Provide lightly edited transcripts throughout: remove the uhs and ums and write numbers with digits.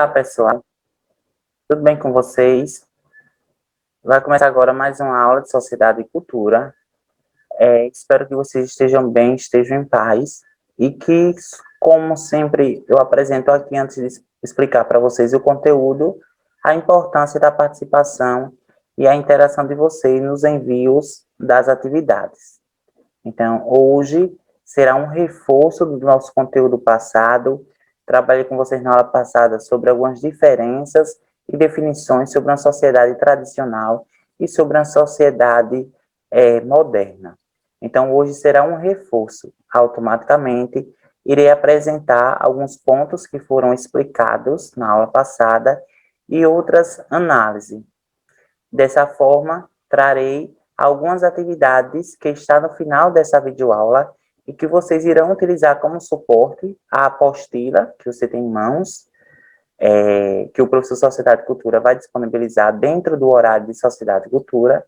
Olá, pessoal. Tudo bem com vocês? Vai começar agora mais uma aula de Sociedade e Cultura. Espero que vocês estejam bem, estejam em paz e que, como sempre, eu apresento aqui antes de explicar para vocês o conteúdo, a importância da participação e a interação de vocês nos envios das atividades. Então, hoje será um reforço do nosso conteúdo passado. Trabalhei com vocês na aula passada sobre algumas diferenças e definições sobre uma sociedade tradicional e sobre uma sociedade moderna. Então, hoje será um reforço. Automaticamente, irei apresentar alguns pontos que foram explicados na aula passada e outras análises. Dessa forma, trarei algumas atividades que estão no final dessa videoaula e que vocês irão utilizar como suporte a apostila que você tem em mãos, que o professor Sociedade e Cultura vai disponibilizar dentro do horário de Sociedade e Cultura,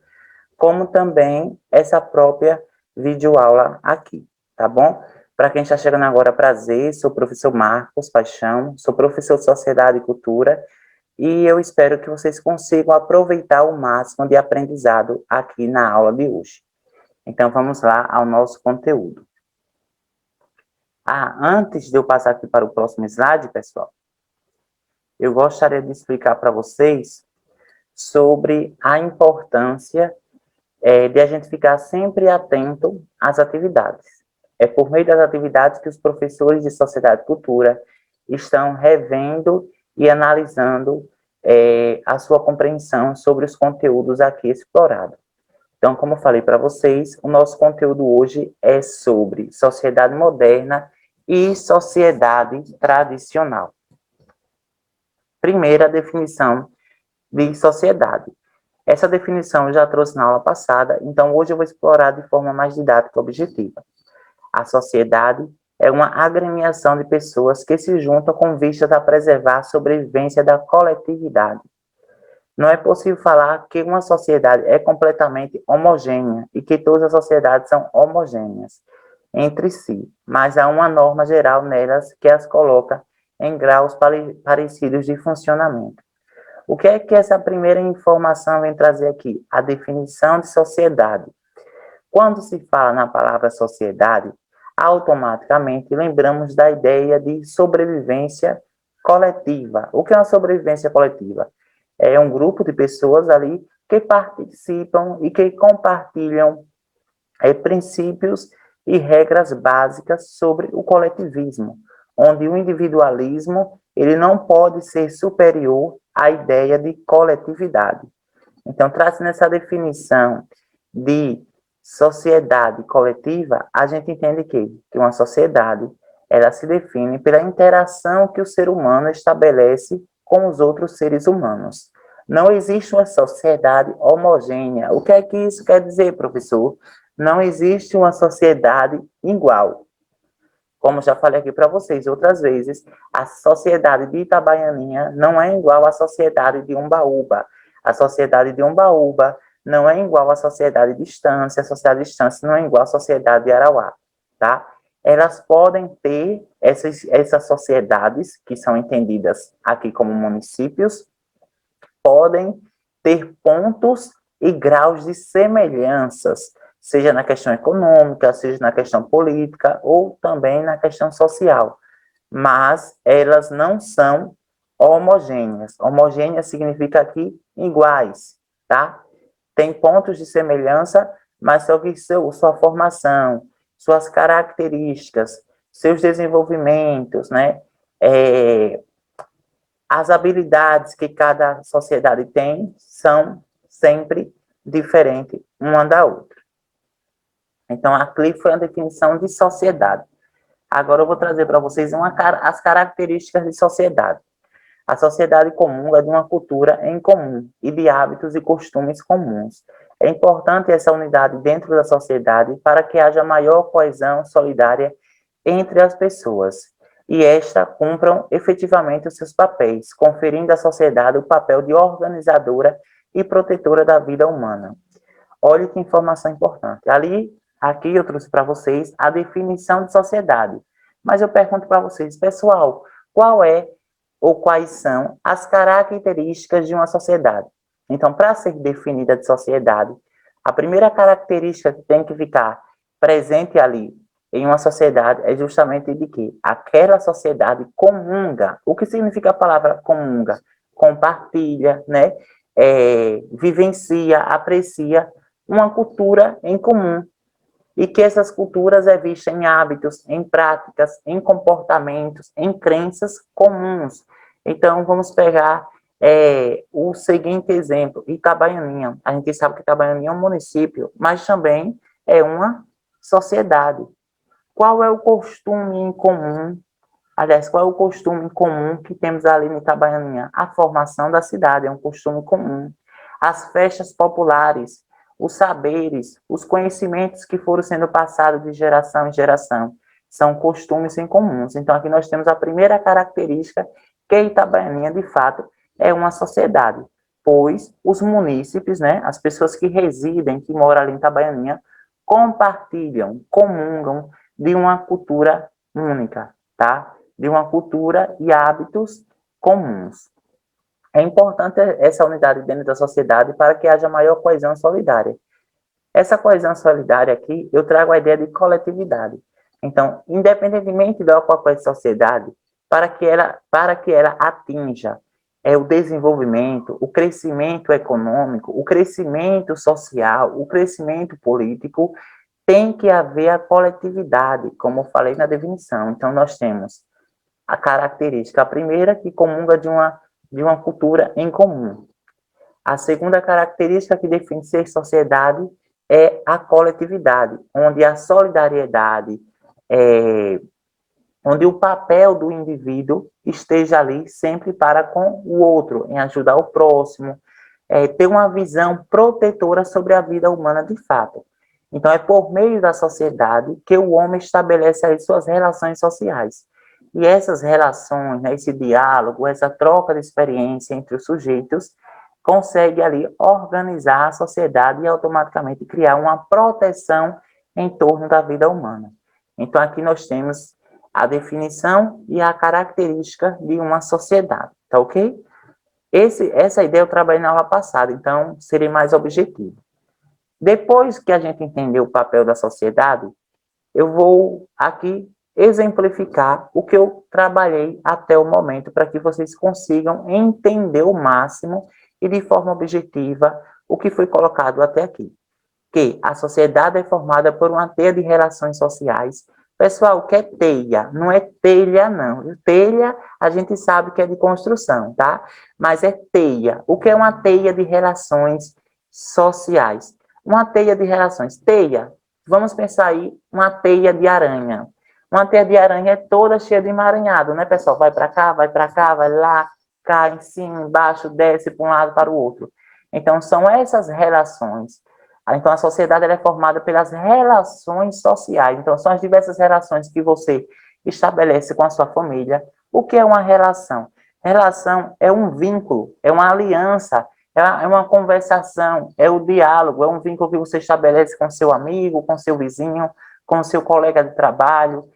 como também essa própria videoaula aqui, tá bom? Para quem está chegando agora, prazer, sou o professor Marcos Paixão, sou professor de Sociedade e Cultura, e eu espero que vocês consigam aproveitar o máximo de aprendizado aqui na aula de hoje. Então, vamos lá ao nosso conteúdo. Antes de eu passar aqui para o próximo slide, pessoal, eu gostaria de explicar para vocês sobre a importância de a gente ficar sempre atento às atividades. É por meio das atividades que os professores de Sociedade e Cultura estão revendo e analisando a sua compreensão sobre os conteúdos aqui explorados. Então, como eu falei para vocês, o nosso conteúdo hoje é sobre sociedade moderna e sociedade tradicional. Primeira definição de sociedade. Essa definição eu já trouxe na aula passada, então hoje eu vou explorar de forma mais didática e objetiva. A sociedade é uma agremiação de pessoas que se juntam com vistas a preservar a sobrevivência da coletividade. Não é possível falar que uma sociedade é completamente homogênea e que todas as sociedades são homogêneas entre si, mas há uma norma geral nelas que as coloca em graus parecidos de funcionamento. O que é que essa primeira informação vem trazer aqui? A definição de sociedade. Quando se fala na palavra sociedade, automaticamente lembramos da ideia de sobrevivência coletiva. O que é uma sobrevivência coletiva? É um grupo de pessoas ali que participam e que compartilham princípios e regras básicas sobre o coletivismo, onde o individualismo ele não pode ser superior à ideia de coletividade. Então, trazendo essa definição de sociedade coletiva, a gente entende que uma sociedade ela se define pela interação que o ser humano estabelece com os outros seres humanos. Não existe uma sociedade homogênea. O que é que isso quer dizer, professor? Não existe uma sociedade igual. Como já falei aqui para vocês outras vezes, a sociedade de Itabaianinha não é igual à sociedade de Umbaúba. A sociedade de Umbaúba não é igual à sociedade de Estância, a sociedade de Estância não é igual à sociedade de Arauá, tá? Elas podem ter essas sociedades, que são entendidas aqui como municípios, podem ter pontos e graus de semelhanças, seja na questão econômica, seja na questão política ou também na questão social. Mas elas não são homogêneas. Homogêneas significa aqui iguais, tá? Tem pontos de semelhança, mas só que sua formação, suas características, seus desenvolvimentos, né? As habilidades que cada sociedade tem são sempre diferentes uma da outra. Então, aqui foi a definição de sociedade. Agora eu vou trazer para vocês as características de sociedade. A sociedade comum é de uma cultura em comum e de hábitos e costumes comuns. É importante essa unidade dentro da sociedade para que haja maior coesão solidária entre as pessoas e esta cumpram efetivamente os seus papéis, conferindo à sociedade o papel de organizadora e protetora da vida humana. Olha que informação importante. Aqui eu trouxe para vocês a definição de sociedade. Mas eu pergunto para vocês, pessoal, qual é ou quais são as características de uma sociedade. Então, para ser definida de sociedade, a primeira característica que tem que ficar presente ali em uma sociedade é justamente de que aquela sociedade comunga. O que significa a palavra comunga? Compartilha, né? Vivencia, aprecia uma cultura em comum. E que essas culturas é vista em hábitos, em práticas, em comportamentos, em crenças comuns. Então, vamos pegar o seguinte exemplo, Itabaianinha. A gente sabe que Itabaianinha é um município, mas também é uma sociedade. Qual é o costume em comum? Aliás, qual é o costume em comum que temos ali em Itabaianinha? A formação da cidade é um costume comum. As festas populares, os saberes, os conhecimentos que foram sendo passados de geração em geração, são costumes em comuns. Então, aqui nós temos a primeira característica, que Itabaianinha, de fato, é uma sociedade, pois os munícipes, né, as pessoas que residem, que moram ali em Itabaianinha, compartilham, comungam de uma cultura única, tá? De uma cultura e hábitos comuns. É importante essa unidade dentro da sociedade para que haja maior coesão solidária. Essa coesão solidária aqui, eu trago a ideia de coletividade. Então, independentemente da qualquer sociedade, para que ela atinja o desenvolvimento, o crescimento econômico, o crescimento social, o crescimento político, tem que haver a coletividade, como eu falei na definição. Então, nós temos a característica, a primeira, que comunga de uma cultura em comum. A segunda característica que define ser sociedade é a coletividade, onde a solidariedade, onde o papel do indivíduo esteja ali sempre para com o outro, em ajudar o próximo, ter uma visão protetora sobre a vida humana de fato. Então, é por meio da sociedade que o homem estabelece aí suas relações sociais. E essas relações, né, esse diálogo, essa troca de experiência entre os sujeitos, consegue ali organizar a sociedade e automaticamente criar uma proteção em torno da vida humana. Então, aqui nós temos a definição e a característica de uma sociedade, tá ok? Essa ideia eu trabalhei na aula passada, então serei mais objetivo. Depois que a gente entender o papel da sociedade, eu vou aqui exemplificar o que eu trabalhei até o momento para que vocês consigam entender o máximo e de forma objetiva o que foi colocado até aqui. Que a sociedade é formada por uma teia de relações sociais. Pessoal, o que é teia? Não é telha, não. Telha, a gente sabe que é de construção, tá? Mas é teia. O que é uma teia de relações sociais? Uma teia de relações. Teia, vamos pensar aí, uma teia de aranha. Uma teia de aranha é toda cheia de emaranhado, né, pessoal? Vai para cá, vai lá, cai em cima, embaixo, desce para um lado, para o outro. Então, são essas relações. Então, a sociedade é formada pelas relações sociais. Então, são as diversas relações que você estabelece com a sua família. O que é uma relação? Relação é um vínculo, é uma aliança, é uma conversação, é o diálogo, é um vínculo que você estabelece com seu amigo, com seu vizinho, com seu colega de trabalho.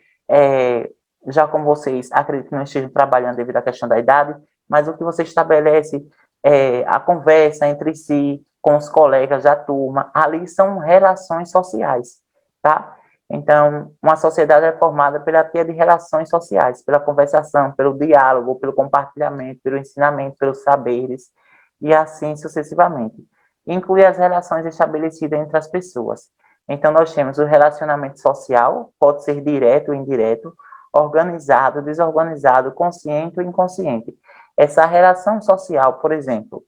Já como vocês acredito que não estejam trabalhando devido à questão da idade, mas o que você estabelece é a conversa entre si, com os colegas da turma, ali são relações sociais, tá? Então, uma sociedade é formada pela teia de relações sociais, pela conversação, pelo diálogo, pelo compartilhamento, pelo ensinamento, pelos saberes, e assim sucessivamente. Inclui as relações estabelecidas entre as pessoas. Então, nós temos o relacionamento social, pode ser direto ou indireto, organizado, desorganizado, consciente ou inconsciente. Essa relação social, por exemplo,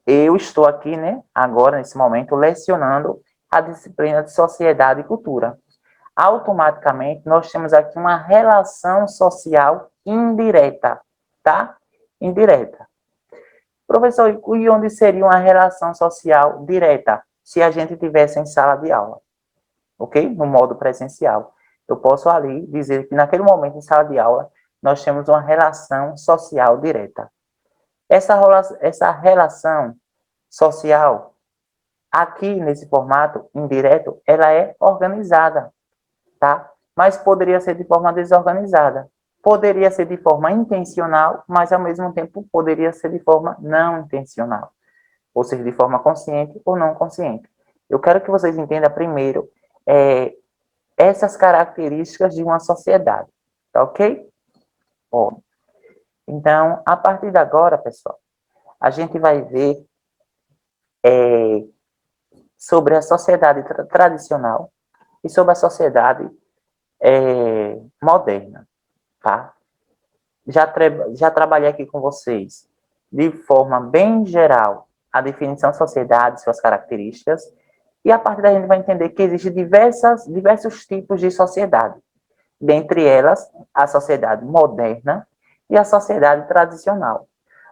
eu estou aqui, né, agora, nesse momento, lecionando a disciplina de Sociedade e Cultura. Automaticamente, nós temos aqui uma relação social indireta, tá? Indireta. Professor, e onde seria uma relação social direta? Se a gente tivesse em sala de aula, ok? No modo presencial. Eu posso ali dizer que naquele momento em sala de aula, nós temos uma relação social direta. Essa relação social, aqui nesse formato indireto, ela é organizada, tá? Mas poderia ser de forma desorganizada. Poderia ser de forma intencional, mas ao mesmo tempo poderia ser de forma não intencional, ou seja, de forma consciente ou não consciente. Eu quero que vocês entendam primeiro essas características de uma sociedade, tá ok? Ó, então, a partir de agora, pessoal, a gente vai ver sobre a sociedade tradicional e sobre a sociedade moderna, tá? Já trabalhei aqui com vocês de forma bem geral a definição de sociedade, suas características, e a partir daí a gente vai entender que existem diversos tipos de sociedade, dentre elas a sociedade moderna e a sociedade tradicional.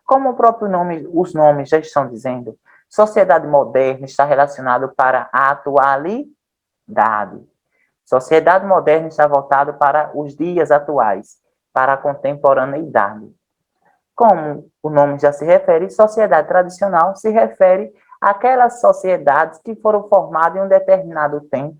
Como o próprio nome, os nomes já estão dizendo, sociedade moderna está relacionado para a atualidade. Sociedade moderna está voltada para os dias atuais, para a contemporaneidade. Como o nome já se refere, sociedade tradicional se refere àquelas sociedades que foram formadas em um determinado tempo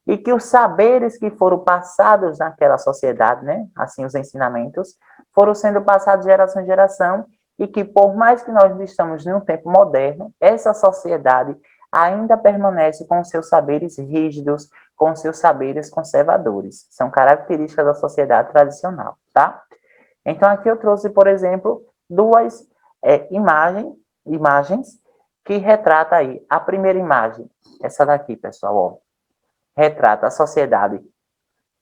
e que os saberes que foram passados naquela sociedade, né, assim os ensinamentos, foram sendo passados de geração em geração e que por mais que nós estamos em um tempo moderno, essa sociedade ainda permanece com seus saberes rígidos, com seus saberes conservadores. São características da sociedade tradicional, tá? Então, aqui eu trouxe, por exemplo, duas imagens que retratam aí. A primeira imagem, essa daqui, pessoal, ó, retrata a sociedade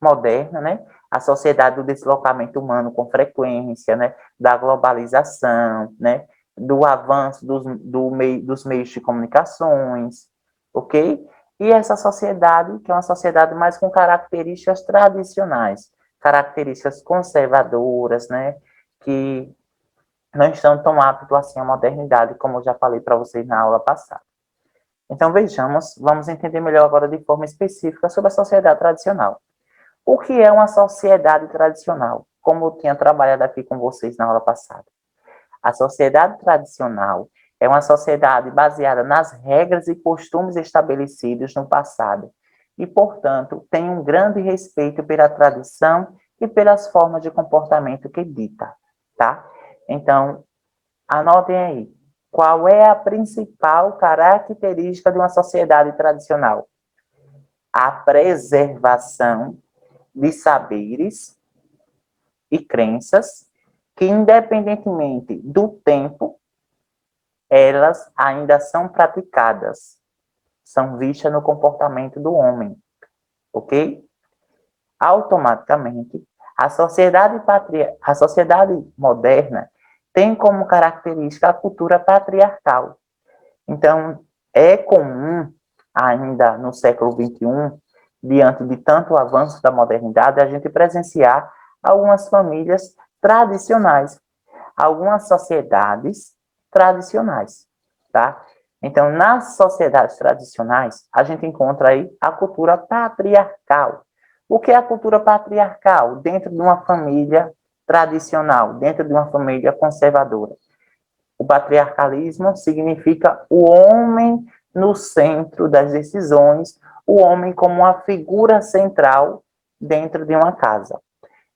moderna, né? A sociedade do deslocamento humano com frequência, né? Da globalização, né? Do avanço dos meios de comunicações, ok? E essa sociedade, que é uma sociedade mais com características tradicionais, características conservadoras, né? Que não estão tão aptas assim à modernidade, como eu já falei para vocês na aula passada. Então, vejamos, vamos entender melhor agora de forma específica sobre a sociedade tradicional. O que é uma sociedade tradicional? Como eu tinha trabalhado aqui com vocês na aula passada. A sociedade tradicional é uma sociedade baseada nas regras e costumes estabelecidos no passado e, portanto, tem um grande respeito pela tradição e pelas formas de comportamento que dita, tá? Então, anotem aí. Qual é a principal característica de uma sociedade tradicional? A preservação de saberes e crenças que, independentemente do tempo, elas ainda são praticadas, são vistas no comportamento do homem, ok? Automaticamente, a sociedade moderna tem como característica a cultura patriarcal. Então, é comum, ainda no século XXI, diante de tanto avanço da modernidade, a gente presenciar algumas famílias tradicionais, algumas sociedades tradicionais, tá? Então, nas sociedades tradicionais, a gente encontra aí a cultura patriarcal. O que é a cultura patriarcal? Dentro de uma família tradicional, dentro de uma família conservadora. O patriarcalismo significa o homem no centro das decisões, o homem como uma figura central dentro de uma casa.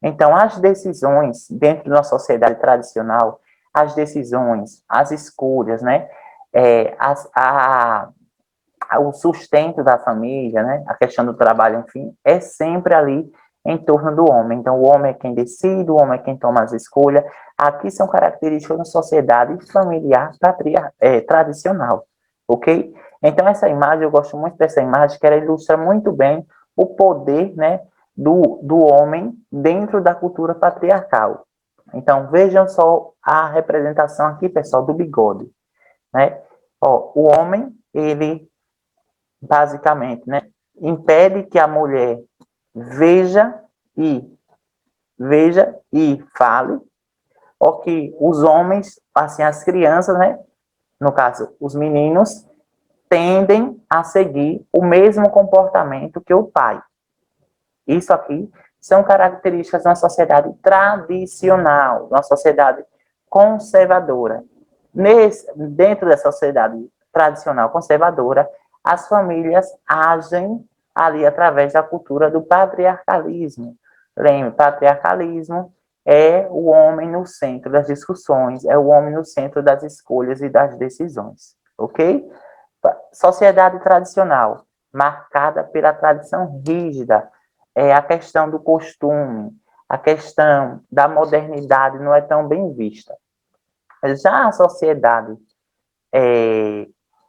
Então, as decisões dentro de uma sociedade tradicional, as decisões, as escolhas, né, o sustento da família, né, a questão do trabalho, enfim, é sempre ali em torno do homem. Então, o homem é quem decide, o homem é quem toma as escolhas. Aqui são características da sociedade familiar tradicional, ok? Então, essa imagem, eu gosto muito dessa imagem, que ela ilustra muito bem o poder, né, do homem dentro da cultura patriarcal. Então, vejam só a representação aqui, pessoal, do bigode, né? Ó, o homem, ele basicamente, né, impede que a mulher veja e fale, ou que os homens, assim, as crianças, né, no caso, os meninos, tendem a seguir o mesmo comportamento que o pai. Isso aqui são características de uma sociedade tradicional, de uma sociedade conservadora. Dentro dessa sociedade tradicional conservadora, as famílias agem ali através da cultura do patriarcalismo, Lembre, patriarcalismo é o homem no centro das discussões, é o homem no centro das escolhas e das decisões, ok? Sociedade tradicional, marcada pela tradição rígida, é a questão do costume, a questão da modernidade não é tão bem vista. Já a sociedade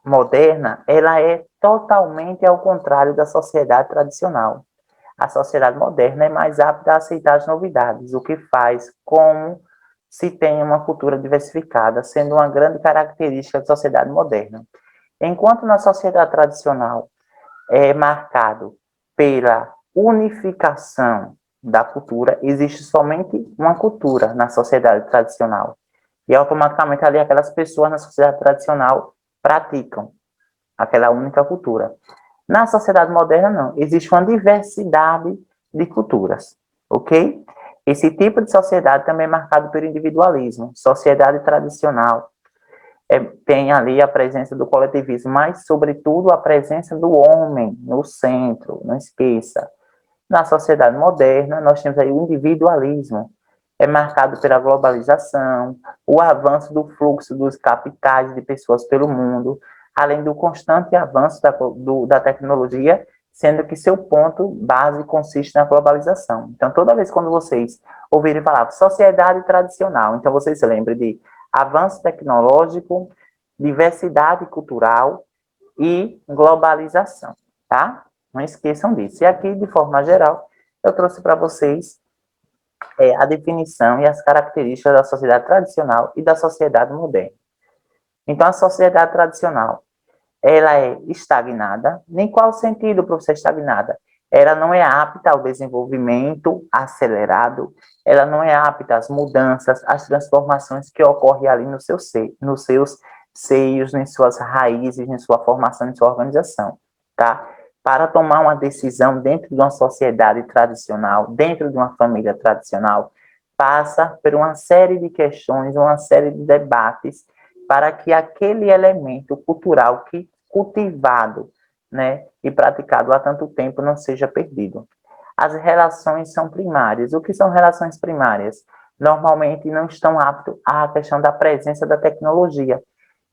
moderna, ela é totalmente ao contrário da sociedade tradicional. A sociedade moderna é mais apta a aceitar as novidades, o que faz com se tenha uma cultura diversificada, sendo uma grande característica da sociedade moderna. Enquanto na sociedade tradicional é marcado pela unificação da cultura, existe somente uma cultura na sociedade tradicional. E automaticamente ali aquelas pessoas na sociedade tradicional praticam aquela única cultura. Na sociedade moderna, não. Existe uma diversidade de culturas, ok? Esse tipo de sociedade também é marcado pelo individualismo. Sociedade tradicional tem ali a presença do coletivismo, mas, sobretudo, a presença do homem no centro, não esqueça. Na sociedade moderna, nós temos aí o individualismo, é marcado pela globalização, o avanço do fluxo dos capitais de pessoas pelo mundo, além do constante avanço da tecnologia, sendo que seu ponto base consiste na globalização. Então, toda vez quando vocês ouvirem falar sociedade tradicional, então vocês se lembrem de avanço tecnológico, diversidade cultural e globalização, tá? Não esqueçam disso. E aqui, de forma geral, eu trouxe para vocês a definição e as características da sociedade tradicional e da sociedade moderna. Então, a sociedade tradicional, ela é estagnada. Nem qual sentido, professor, estagnada? Ela não é apta ao desenvolvimento acelerado, ela não é apta às mudanças, às transformações que ocorrem ali no seu nos seus seios, em suas raízes, em sua formação, em sua organização, tá? Para tomar uma decisão dentro de uma sociedade tradicional, dentro de uma família tradicional, passa por uma série de questões, uma série de debates, para que aquele elemento cultural que cultivado, né, e praticado há tanto tempo não seja perdido. As relações são primárias. O que são relações primárias? Normalmente não estão aptas à questão da presença da tecnologia.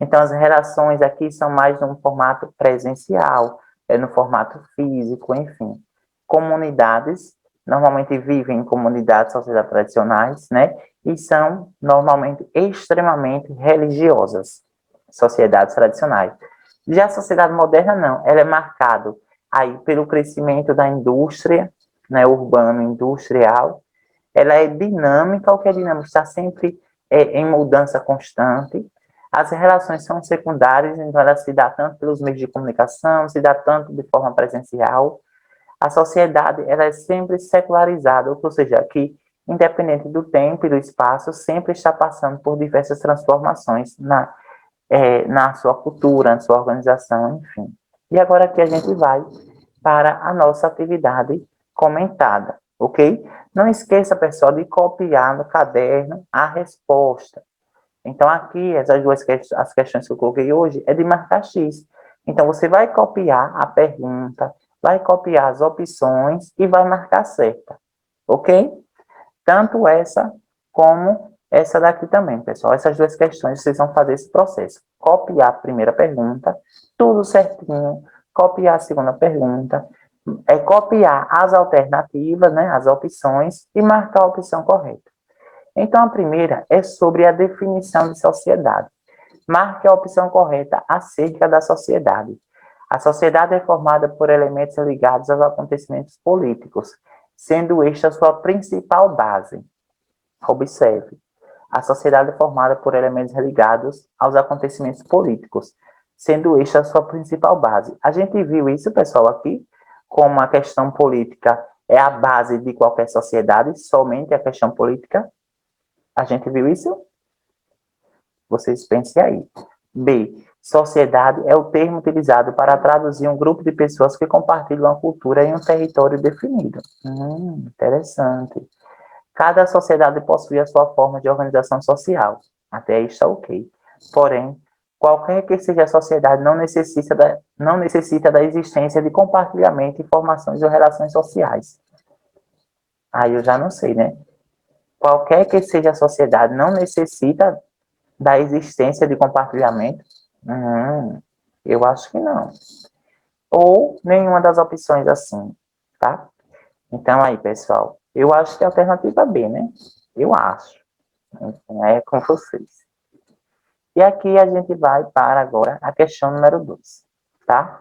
Então, as relações aqui são mais no formato presencial, no formato físico, enfim. Comunidades, normalmente vivem em comunidades sociais tradicionais, né? E são normalmente extremamente religiosas, sociedades tradicionais. Já a sociedade moderna, não. Ela é marcada aí pelo crescimento da indústria, né, urbano-industrial. Ela é dinâmica, o que é dinâmico? Está sempre em mudança constante. As relações são secundárias, então ela se dá tanto pelos meios de comunicação, se dá tanto de forma presencial. A sociedade, ela é sempre secularizada, ou seja, que independente do tempo e do espaço, sempre está passando por diversas transformações na sua cultura, na sua organização, enfim. E agora aqui a gente vai para a nossa atividade comentada, ok? Não esqueça, pessoal, de copiar no caderno a resposta. Então, aqui, essas duas as questões que eu coloquei hoje é de marcar X. Então, você vai copiar a pergunta, vai copiar as opções e vai marcar certa, ok? Tanto essa como essa daqui também, pessoal. Essas duas questões, vocês vão fazer esse processo. Copiar a primeira pergunta, tudo certinho. Copiar a segunda pergunta. Copiar as alternativas, né, as opções, e marcar a opção correta. Então, a primeira é sobre a definição de sociedade. Marque a opção correta acerca da sociedade. A sociedade é formada por elementos ligados aos acontecimentos políticos, sendo esta a sua principal base. Observe, a sociedade é formada por elementos ligados aos acontecimentos políticos, sendo esta a sua principal base. A gente viu isso, pessoal, aqui, como a questão política é a base de qualquer sociedade, somente a questão política. A gente viu isso? Vocês pensem aí. B. Sociedade é o termo utilizado para traduzir um grupo de pessoas que compartilham uma cultura em um território definido. Interessante. Cada sociedade possui a sua forma de organização social. Até aí está ok. Porém, qualquer que seja a sociedade não necessita da existência de compartilhamento de informações ou relações sociais. Aí eu já não sei, né? Qualquer que seja a sociedade, não necessita da existência de compartilhamento? Eu acho que não. Ou nenhuma das opções assim, tá? Então aí, pessoal, eu acho que é a alternativa B, né? Eu acho. Enfim, é com vocês. E aqui a gente vai para agora a questão número 2, tá?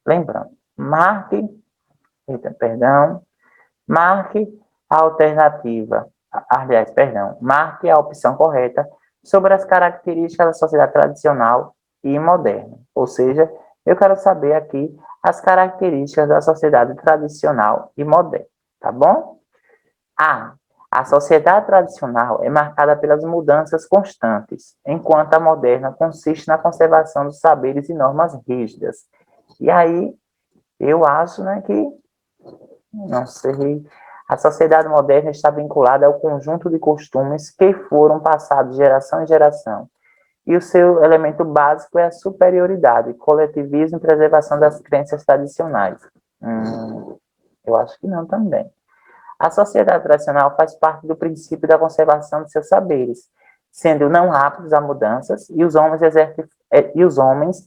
Lembrando, marque a alternativa, aliás, perdão, marque a opção correta sobre as características da sociedade tradicional e moderna. Ou seja, eu quero saber aqui as características da sociedade tradicional e moderna, tá bom? A. A sociedade tradicional é marcada pelas mudanças constantes, enquanto a moderna consiste na conservação dos saberes e normas rígidas. E aí, eu acho, né, que não sei. A sociedade moderna está vinculada ao conjunto de costumes que foram passados de geração em geração. E o seu elemento básico é a superioridade, coletivismo e preservação das crenças tradicionais. Eu acho que não também. A sociedade tradicional faz parte do princípio da conservação de seus saberes, sendo não aptos a mudanças, e os homens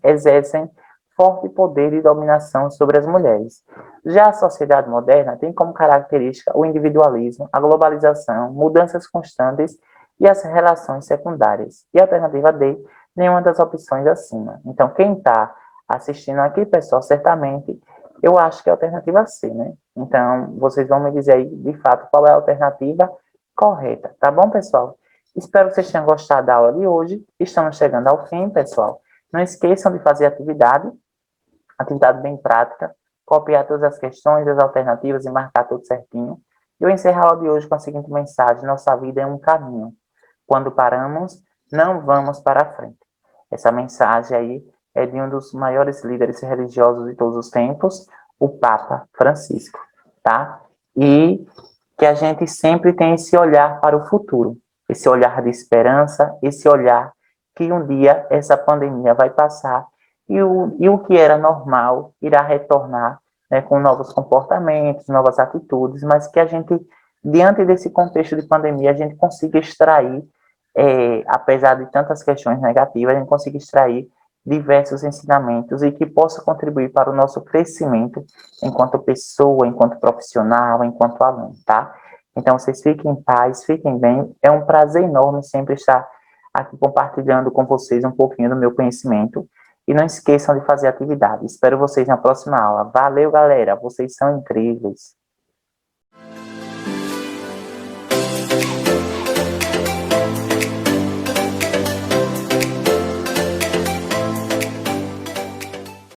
exercem forte poder de dominação sobre as mulheres. Já a sociedade moderna tem como característica o individualismo, a globalização, mudanças constantes e as relações secundárias. E a alternativa D, nenhuma das opções acima. Então, quem está assistindo aqui, pessoal, certamente, eu acho que é a alternativa C, né? Então, vocês vão me dizer aí, de fato, qual é a alternativa correta, tá bom, pessoal? Espero que vocês tenham gostado da aula de hoje. Estamos chegando ao fim, pessoal. Não esqueçam de fazer atividade bem prática, copiar todas as questões, as alternativas e marcar tudo certinho. Eu encerro a aula de hoje com a seguinte mensagem: nossa vida é um caminho. Quando paramos, não vamos para a frente. Essa mensagem aí é de um dos maiores líderes religiosos de todos os tempos, o Papa Francisco, tá? E que a gente sempre tem esse olhar para o futuro, esse olhar de esperança, esse olhar que um dia essa pandemia vai passar e o que era normal irá retornar, né, com novos comportamentos, novas atitudes, mas que a gente, diante desse contexto de pandemia, a gente consiga extrair, apesar de tantas questões negativas, a gente consiga extrair diversos ensinamentos e que possa contribuir para o nosso crescimento enquanto pessoa, enquanto profissional, enquanto aluno, tá? Então, vocês fiquem em paz, fiquem bem. É um prazer enorme sempre estar aqui compartilhando com vocês um pouquinho do meu conhecimento. E não esqueçam de fazer atividade. Espero vocês na próxima aula. Valeu, galera. Vocês são incríveis.